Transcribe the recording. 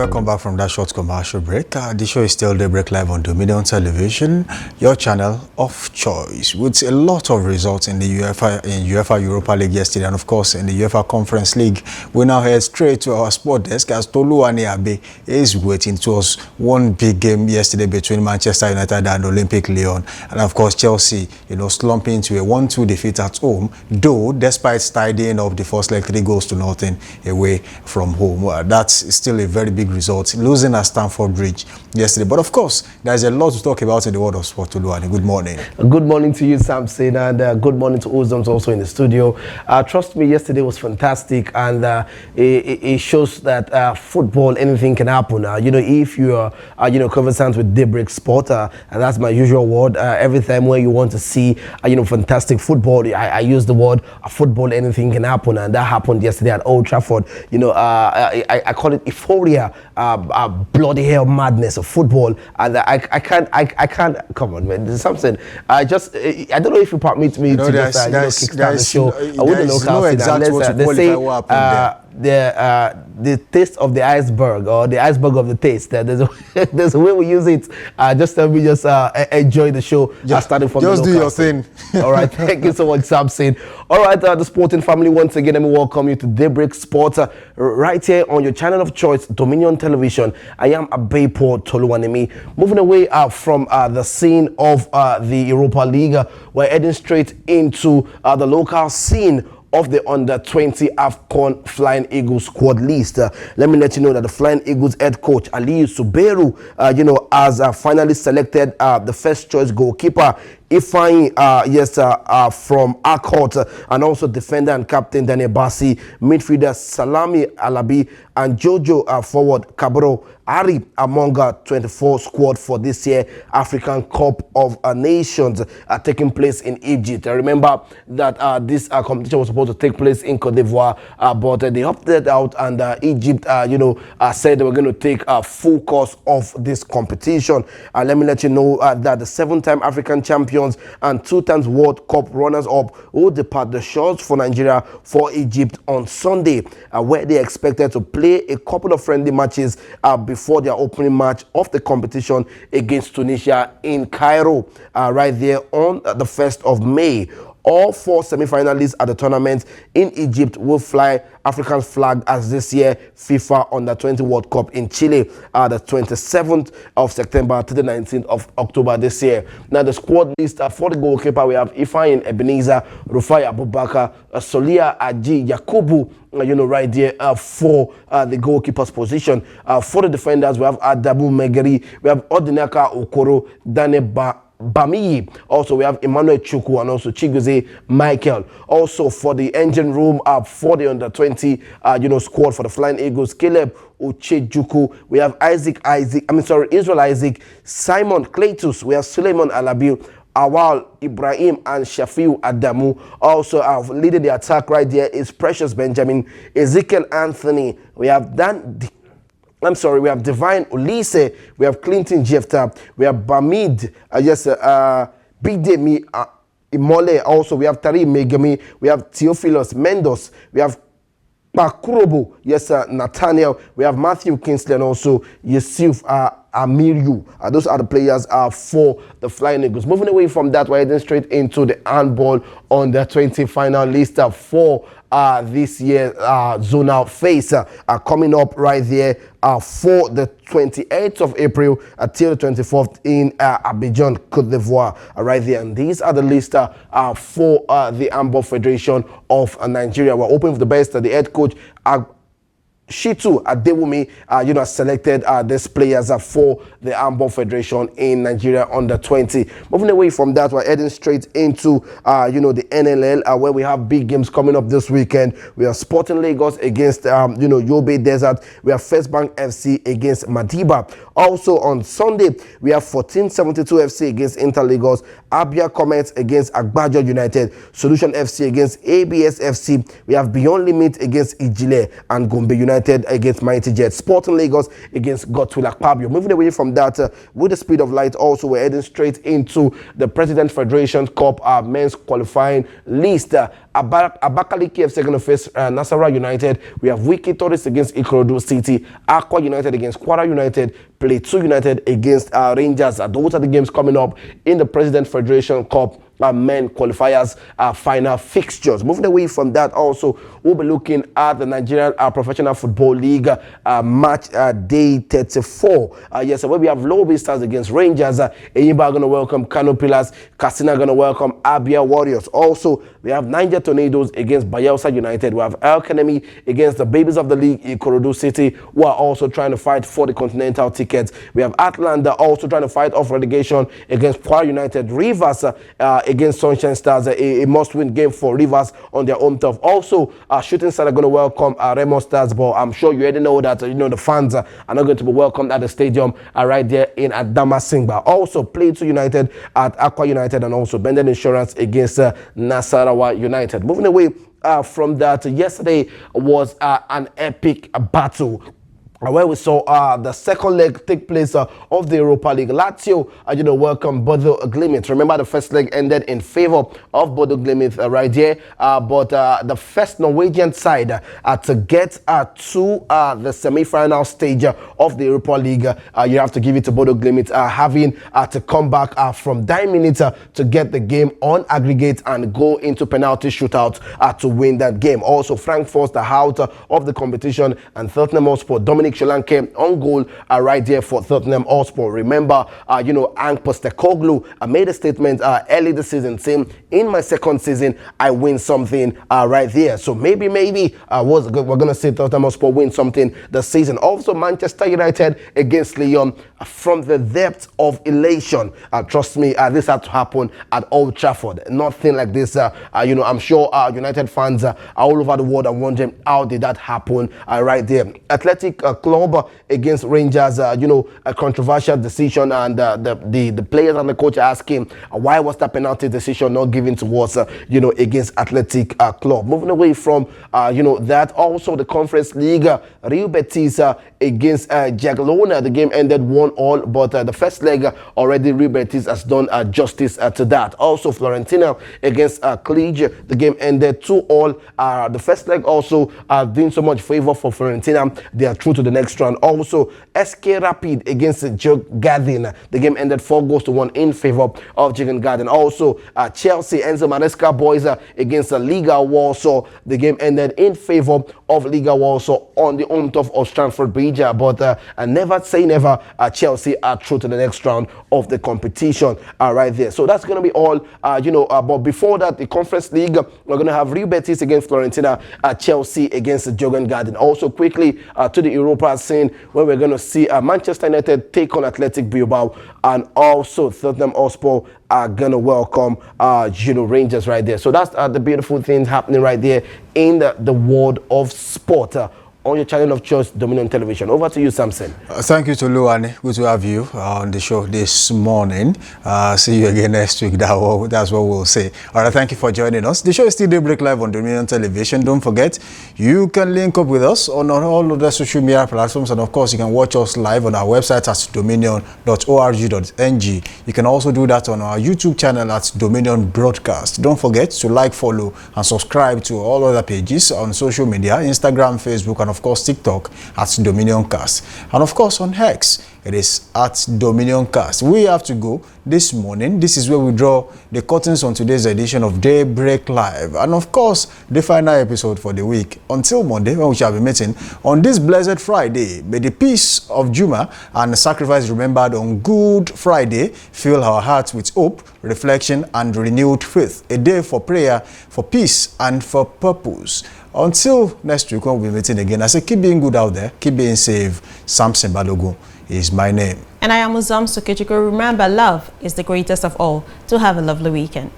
Welcome back from that short commercial break. The show is still Daybreak Live on Dominion Television, your channel of choice, with a lot of results in the UEFA Europa League yesterday, and of course in the UEFA Conference League. We now head straight to our sport desk as Tolu Aniabe is waiting. It was one big game yesterday between Manchester United and Olympic Lyon, and of course Chelsea, slumping into a 1-2 defeat at home, though despite tidying up the first leg 3-0 away from home. That's still a very big result, losing at Stamford Bridge yesterday. But of course, there's a lot to talk about in the world of sport. Toluwani, good morning. Good morning to you, Samson, and good morning to Ozoms also in the studio. Trust me, yesterday was fantastic, and it shows that football, anything can happen. If you are, conversant with Daybreak Sport, and that's my usual word. Every time where you want to see, fantastic football, I use the word football, anything can happen, and that happened yesterday at Old Trafford. I call it euphoria, bloody hell madness of football, and I can't. Come on, man. There's something. I don't know if you permit me to kickstart the show. I wouldn't know no exact what to qualify what happened there. The taste of the iceberg, or the iceberg of the taste. There's a way we use it. Just tell me, enjoy the show. Starting from just do your thing. All right, thank you so much, Samson. All right, the sporting family, once again, let me welcome you to Daybreak Sports, right here on your channel of choice, Dominion Television. I am Abepo Toluwanimi. Moving away from the scene of the Europa League, we're heading straight into the local scene of the under-20 AFCON Flying Eagles squad list. Let me let you know that the Flying Eagles head coach, Aliyu Suberu, has finally selected the first choice goalkeeper, Ifeanyi, from Akot, and also defender and captain Daniel Bassi, midfielder Salami Alabi, and Jojo forward Kabro Ari among 24 squad for this year African Cup of Nations taking place in Egypt. I remember that this competition was supposed to take place in Cote d'Ivoire, but they opted out, and Egypt, said they were going to take full course of this competition. Let me let you know that the 7-time African champions and 2 times World Cup runners-up will depart the shores for Nigeria for Egypt on Sunday, where they expected to play a couple of friendly matches before their opening match of the competition against Tunisia in Cairo, right there on the 1st of May. All 4 semi-finalists at the tournament in Egypt will fly African flag as this year FIFA Under-20 World Cup in Chile, the 27th of September to the 19th of October this year. Now, the squad list for the goalkeeper, we have Ifeanyi Ebenezer, Rufai Abubakar, Solia Aji Yakubu, right there for the goalkeeper's position. For the defenders, we have Adabu Megeri, we have Odinaka Okoro, Daneba Bamiyi. Also, we have Emmanuel Chukwu and also Chiguze Michael. Also, for the engine room, for the under-20, squad for the Flying Eagles, Caleb Uchejuku. We have Israel Isaac, Simon Cletus. We have Suleiman Alabi, Awal Ibrahim, and Shafiu Adamu. Also, leading the attack right there is Precious Benjamin, Ezekiel Anthony. We have we have Divine Ulise, we have Clinton Jefta, we have Bamid, Bidemi Imole, also we have Tari Megami, we have Theophilus Mendos, we have Pakurobo, Nathaniel, we have Matthew Kingsley, and also Yusuf Amiriu. Those are the players for the Flying Eagles. Moving away from that, we're heading straight into the handball under-20 final list for this year zonal phase coming up right there for the 28th of April until the 24th in Abidjan, Cote d'Ivoire, right there. And these are the list for the Handball Federation of Nigeria. We're hoping for the best. The head coach, Shitu Adewumi, selected these players for the Handball Federation in Nigeria under-20. Moving away from that, we're heading straight into, the NLL, where we have big games coming up this weekend. We have Sporting Lagos against, Yobe Desert. We have First Bank FC against Madiba. Also on Sunday, we have 1472 FC against Inter Lagos, Abia Comets against Agbajo United, Solution FC against ABS FC. We have Beyond Limit against Ijile, and Gombe United United against Mighty Jets. Sporting Lagos against Godswill Akpabio. Moving away from that, with the speed of light, also we're heading straight into the President Federation Cup men's qualifying list. Abakaliki FC going to face Nasarawa United. We have Wiki Torres against Ikorodu City. Aqua United against Kwara United. Plateau United against Rangers. Those are the games coming up in the President Federation Cup men qualifiers final fixtures. Moving away from that, also we'll be looking at the Nigerian Professional Football League match day 34. Yes, where we have Lobi Stars against Rangers. Eyimba going to welcome Kano Pillars. Katsina going to welcome Abia Warriors. Also, we have Niger Tornadoes against Bayelsa United. We have El Kanemi against the Babies of the League, Ikorodu City, who are also trying to fight for the continental tickets. We have Atlanta also trying to fight off relegation against Kwara United. Rivers against Sunshine Stars, a must-win game for Rivers on their home turf. Also, Shooting Stars are going to welcome Remo Stars, but I'm sure you already know that the fans are not going to be welcomed at the stadium right there in Adamasingba. Also, Plateau United at Aqua United, and also Bendel Insurance against Nasarawa United. Moving away from that, yesterday was an epic battle where we saw the second leg take place of the Europa League. Lazio, welcome Bodo Glimt. Remember, the first leg ended in favor of Bodo Glimt right here. But the first Norwegian side to get to the semi-final stage of the Europa League, you have to give it to Bodo Glimt, having to come back from 9 minutes to get the game on aggregate and go into penalty shootout to win that game. Also, Frankfurt out of the competition, and Tottenham Hotspur, Dominic Solanke on goal right there for Tottenham Hotspur. Remember, Ange Postecoglou made a statement early this season saying, in my second season, I win something right there. So maybe we're going to say Tottenham Hotspur win something this season. Also, Manchester United against Lyon, from the depth of elation. Trust me, this had to happen at Old Trafford. Nothing like this. I'm sure United fans all over the world are wondering, how did that happen right there? Athletic Club against Rangers, a controversial decision, and the players and the coach are asking, why was that penalty decision not given to us, against Athletic Club? Moving away from, that, also the Conference League, Real Betis against Jagiellona. The game ended 1-1, but the first leg already Real Betis has done justice to that. Also, Fiorentina against Cluj. The game ended 2-2. The first leg also doing so much favor for Fiorentina. They are through to the next round. Also, SK Rapid against Djurgården. The game ended 4-1 in favor of Djurgården. Also, Chelsea, Enzo Maresca boys against Liga Warsaw. The game ended in favor of Liga Warsaw on the home turf of Stamford Bridge. But never say never, Chelsea are through to the next round of the competition right there. So that's going to be all, but before that, the Conference League, we're going to have Real Betis against Fiorentina, Chelsea against Djurgården. Also, quickly to the Europa scene, where we're going to see Manchester United take on Athletic Bilbao, and also Tottenham Hotspur are going to welcome Rangers right there. So that's the beautiful things happening right there in the world of sport. On your channel of choice, Dominion Television. Over to you, Samson. Thank you, Toluwani. Good to have you on the show this morning. See you again next week. That's what we'll say. All right, thank you for joining us. The show is still Daybreak Live on Dominion Television. Don't forget, you can link up with us on all other social media platforms, and of course, you can watch us live on our website at dominion.org.ng. You can also do that on our YouTube channel at Dominion Broadcast. Don't forget to like, follow, and subscribe to all other pages on social media, Instagram, Facebook, and of course TikTok at Dominion Cast, and of course on X it is at Dominion Cast. We have to go this morning. This is where we draw the curtains on today's edition of Daybreak Live, and of course the final episode for the week. Until Monday, when we shall be meeting on this blessed Friday, may the peace of Juma and the sacrifice remembered on Good Friday fill our hearts with hope, reflection, and renewed faith. A day for prayer, for peace, and for purpose. Until next week, when we'll be meeting again, I say keep being good out there, keep being safe. Samson Balogun is my name. And I am Uzam Sokechiko. Remember, love is the greatest of all. To have a lovely weekend.